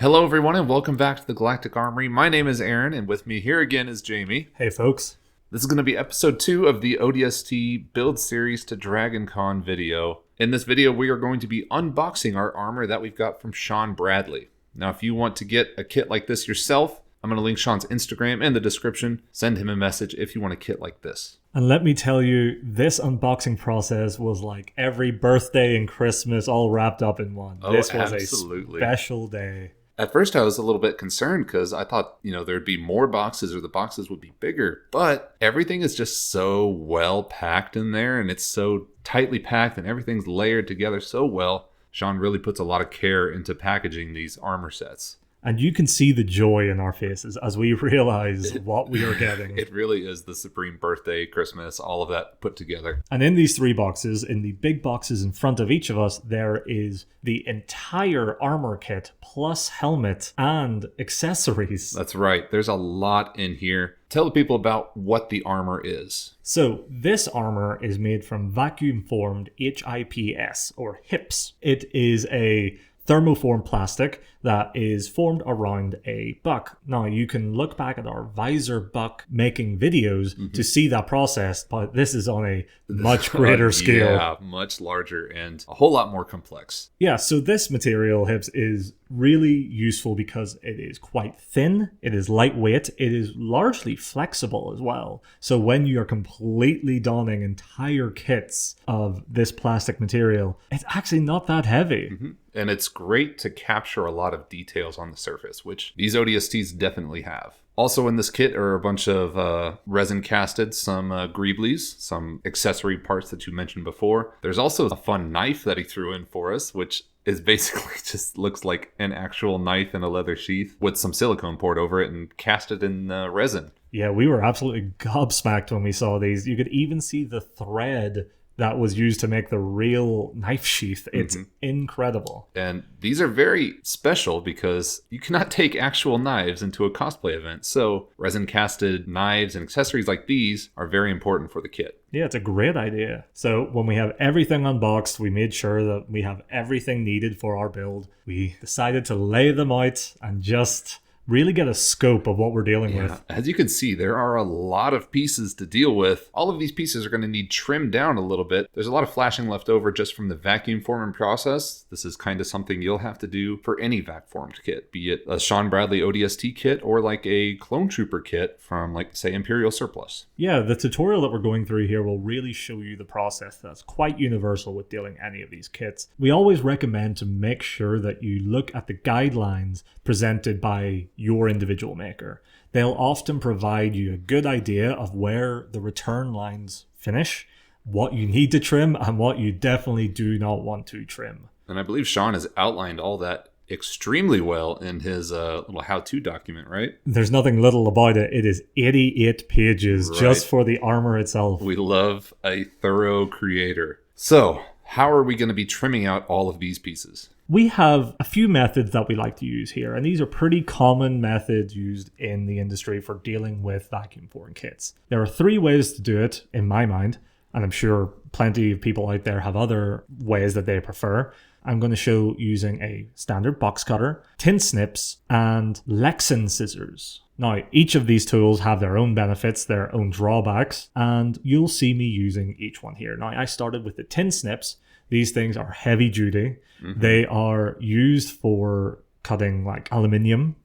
Hello everyone and welcome back to the Galactic Armory. My name is Aaron and with me here again is Jamie. Hey folks. This is going to be episode 2 of the ODST build series to Dragon Con video. In this video we are going to be unboxing our armor that we've got from Sean Bradley. Now if you want to get a kit like this yourself, I'm going to link Sean's Instagram in the description. Send him a message if you want a kit like this. And let me tell you, this unboxing process was like every birthday and Christmas all wrapped up in one. Oh, this was absolutely. A special day. At first I was a little bit concerned because I thought, there'd be more boxes or the boxes would be bigger. But everything is just so well packed in there and it's so tightly packed and everything's layered together so well. Sean really puts a lot of care into packaging these armor sets. And you can see the joy in our faces as we realize what we are getting. It really is the supreme birthday, Christmas, all of that put together. And in these 3 boxes, in the big boxes in front of each of us, there is the entire armor kit plus helmet and accessories. That's right. There's a lot in here. Tell the people about what the armor is. So this armor is made from vacuum-formed HIPS or HIPS. It is a thermoformed plastic that is formed around a buck. Now you can look back at our visor buck making videos to see that process, but this is on a much greater scale. Yeah, much larger and a whole lot more complex. Yeah, so this material, HIPS, is really useful because it is quite thin, it is lightweight, it is largely flexible as well. So when you're completely donning entire kits of this plastic material, it's actually not that heavy. And it's great to capture a lot of details on the surface, which these ODSTs definitely have. Also in this kit are a bunch of resin casted, some greeblies, some accessory parts that you mentioned before. There's also a fun knife that he threw in for us, which is basically just looks like an actual knife in a leather sheath with some silicone poured over it and casted in resin. Yeah, we were absolutely gobsmacked when we saw these. You could even see the thread that was used to make the real knife sheath. It's incredible. And these are very special because you cannot take actual knives into a cosplay event. So resin casted knives and accessories like these are very important for the kit. Yeah, it's a great idea. So when we have everything unboxed, we made sure that we have everything needed for our build. We decided to lay them out and just really get a scope of what we're dealing with. As you can see, there are a lot of pieces to deal with. All of these pieces are going to need trimmed down a little bit. There's a lot of flashing left over just from the vacuum forming process. This is kind of something you'll have to do for any vac-formed kit, be it a Sean Bradley ODST kit or like a Clone Trooper kit from, like, say, Imperial Surplus. Yeah, the tutorial that we're going through here will really show you the process that's quite universal with dealing any of these kits. We always recommend to make sure that you look at the guidelines presented by your individual maker. They'll often provide you a good idea of where the return lines finish, what you need to trim, and what you definitely do not want to trim. And I believe Sean has outlined all that extremely well in his little how-to document, right? There's nothing little about it. It is 88 pages just for the armor itself. We love a thorough creator. So, how are we going to be trimming out all of these pieces? We have a few methods that we like to use here, and these are pretty common methods used in the industry for dealing with vacuum formed kits. There are 3 ways to do it, in my mind, and I'm sure plenty of people out there have other ways that they prefer. I'm going to show using a standard box cutter, tin snips, and Lexan scissors. Now, each of these tools have their own benefits, their own drawbacks, and you'll see me using each one here. Now, I started with the tin snips. These things are heavy duty. They are used for cutting like aluminum.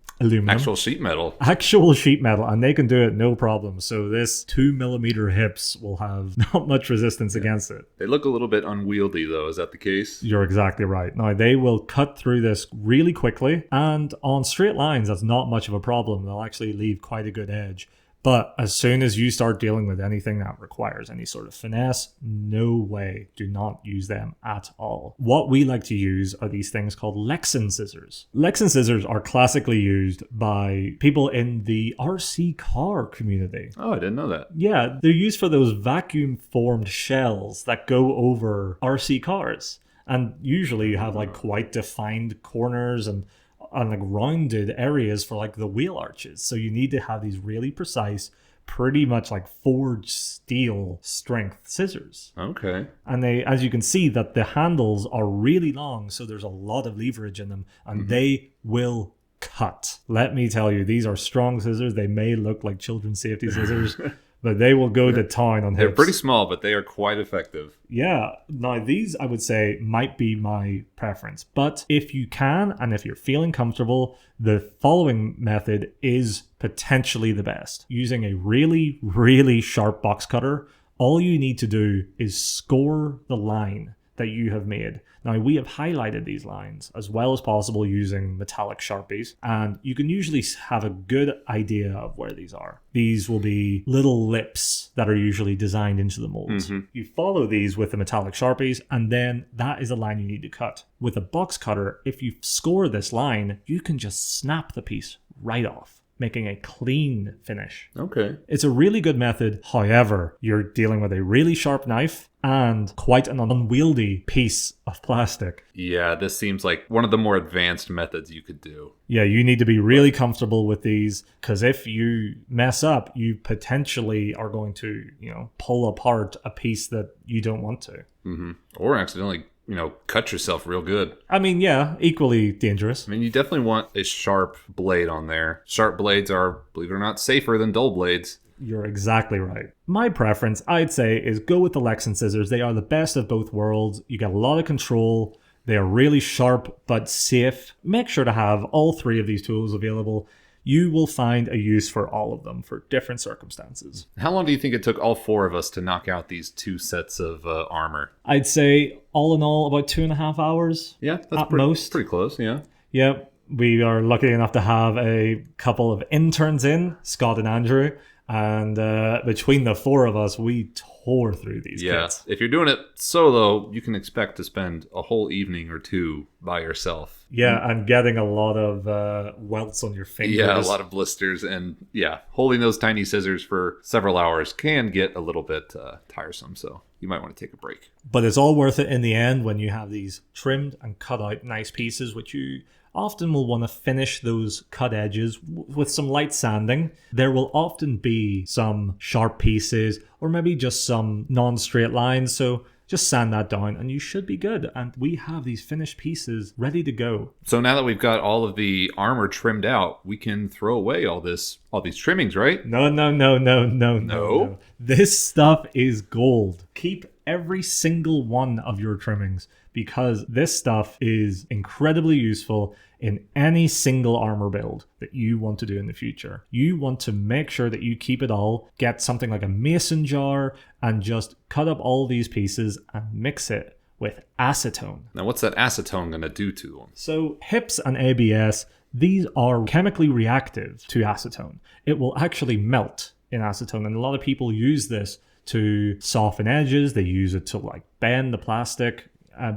Actual sheet metal. Actual sheet metal, and they can do it no problem. So this 2mm HIPS will have not much resistance against it. They look a little bit unwieldy though, is that the case? You're exactly right. Now they will cut through this really quickly, and on straight lines that's not much of a problem. They'll actually leave quite a good edge. But as soon as you start dealing with anything that requires any sort of finesse, no way, do not use them at all. What we like to use are these things called Lexan scissors. Lexan scissors are classically used by people in the RC car community. Oh, I didn't know that. Yeah, they're used for those vacuum formed shells that go over RC cars. And usually you have like quite defined corners and like rounded areas for like the wheel arches. So you need to have these really precise, pretty much like forged steel strength scissors. Okay. And they, as you can see, that the handles are really long, so there's a lot of leverage in them, and they will cut. Let me tell you, these are strong scissors. They may look like children's safety scissors, but they will go to town on hips. They're pretty small, but they are quite effective. Yeah. Now, these, I would say, might be my preference. But if you can, and if you're feeling comfortable, the following method is potentially the best. Using a really, really sharp box cutter, all you need to do is score the line that you have made. Now, we have highlighted these lines as well as possible using metallic Sharpies, and you can usually have a good idea of where these are. These will be little lips that are usually designed into the molds. You follow these with the metallic Sharpies, and then that is the line you need to cut. With a box cutter, if you score this line, you can just snap the piece right off, making a clean finish. Okay. It's a really good method. However, you're dealing with a really sharp knife and quite an unwieldy piece of plastic. Yeah, this seems like one of the more advanced methods you could do. Yeah, you need to be really comfortable with these, because if you mess up, you potentially are going to, pull apart a piece that you don't want to. Or accidentally, cut yourself real good. I mean, yeah, equally dangerous. I mean, you definitely want a sharp blade on there. Sharp blades are, believe it or not, safer than dull blades. You're exactly right. My preference, I'd say, is go with the Lexan scissors. They are the best of both worlds. You get a lot of control. They are really sharp but safe. Make sure to have all three of these tools available. You will find a use for all of them for different circumstances. How long do you think it took all four of us to knock out these two sets of armor? I'd say, all in all, about 2.5 hours. Yeah, that's most. Pretty close, yeah. Yeah, we are lucky enough to have a couple of interns in, Scott and Andrew. And between the four of us, we tore through these kits. If you're doing it solo, you can expect to spend a whole evening or two by yourself. Yeah, and getting a lot of welts on your fingers. Yeah, a lot of blisters. And holding those tiny scissors for several hours can get a little bit tiresome. So you might want to take a break. But it's all worth it in the end when you have these trimmed and cut out nice pieces, which you often will want to finish those cut edges with some light sanding. There will often be some sharp pieces or maybe just some non-straight lines. So just sand that down and you should be good. And we have these finished pieces ready to go. So now that we've got all of the armor trimmed out, we can throw away all these trimmings, right? No. This stuff is gold. Keep every single one of your trimmings, because this stuff is incredibly useful in any single armor build that you want to do in the future. You want to make sure that you keep it all, get something like a mason jar, and just cut up all these pieces and mix it with acetone. Now, what's that acetone going to do to them? So HIPS and ABS, these are chemically reactive to acetone. It will actually melt in acetone, and a lot of people use this to soften edges. They use it to bend the plastic,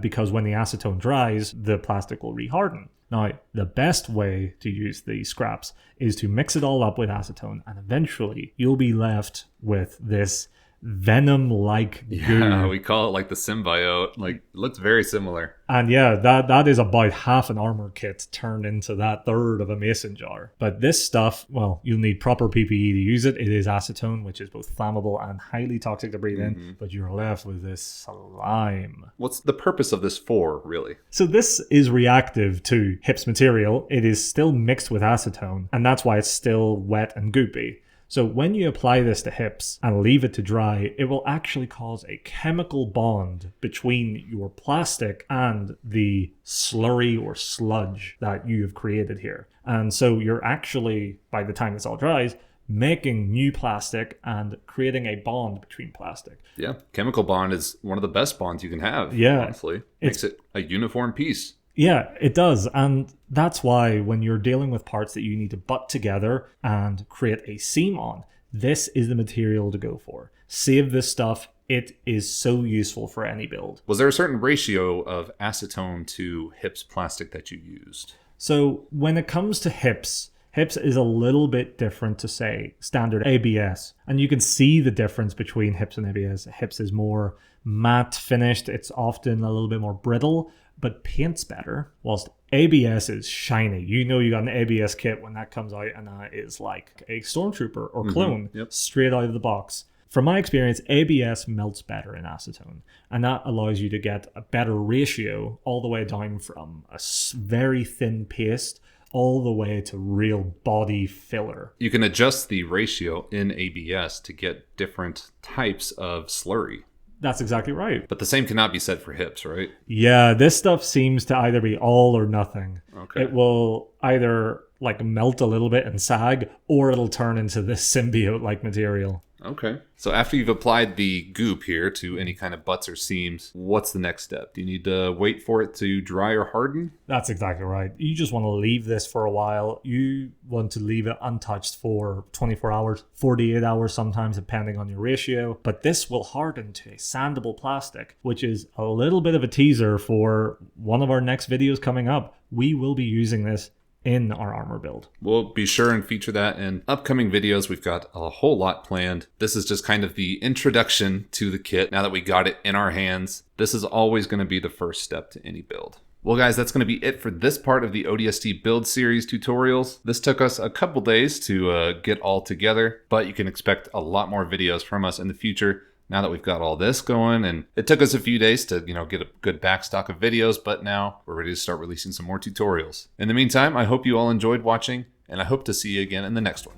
because when the acetone dries, the plastic will reharden. Now, the best way to use these scraps is to mix it all up with acetone, and eventually you'll be left with this venom-like goo. Yeah, we call it like the symbiote. Like, it looks very similar. And yeah, that is about half an armor kit turned into that third of a mason jar. But this stuff, well, you'll need proper PPE to use it. It is acetone, which is both flammable and highly toxic to breathe in, but you're left with this slime. What's the purpose of this for, really? So this is reactive to HIPS material. It is still mixed with acetone, and that's why it's still wet and goopy. So when you apply this to HIPS and leave it to dry, it will actually cause a chemical bond between your plastic and the slurry or sludge that you have created here. And so you're actually, by the time this all dries, making new plastic and creating a bond between plastic. Yeah, chemical bond is one of the best bonds you can have, honestly. Makes it a uniform piece. Yeah, it does. And that's why when you're dealing with parts that you need to butt together and create a seam on, this is the material to go for. Save this stuff. It is so useful for any build. Was there a certain ratio of acetone to HIPS plastic that you used? So when it comes to HIPS is a little bit different to, say, standard ABS. And you can see the difference between HIPS and ABS. HIPS is more matte finished. It's often a little bit more brittle, but paints better, whilst ABS is shiny. You know you got an ABS kit when that comes out, and that is like a Stormtrooper or clone, straight out of the box. From my experience, ABS melts better in acetone, and that allows you to get a better ratio all the way down from a very thin paste all the way to real body filler. You can adjust the ratio in ABS to get different types of slurry. That's exactly right. But the same cannot be said for hips, right? Yeah, this stuff seems to either be all or nothing. Okay. It will either like melt a little bit and sag, or it'll turn into this symbiote-like material. Okay. So after you've applied the goop here to any kind of butts or seams, what's the next step? Do you need to wait for it to dry or harden? That's exactly right. You just want to leave this for a while. You want to leave it untouched for 24 hours, 48 hours sometimes, depending on your ratio. But this will harden to a sandable plastic, which is a little bit of a teaser for one of our next videos coming up. We will be using this in our armor build. We'll be sure and feature that in upcoming videos. We've got a whole lot planned. This is just kind of the introduction to the kit. Now that we got it in our hands, this is always going to be the first step to any build. Well guys, that's going to be it for this part of the ODST build series tutorials. This took us a couple days to get all together, but you can expect a lot more videos from us in the future. Now that we've got all this going, and it took us a few days to, get a good backstock of videos, but now we're ready to start releasing some more tutorials. In the meantime, I hope you all enjoyed watching, and I hope to see you again in the next one.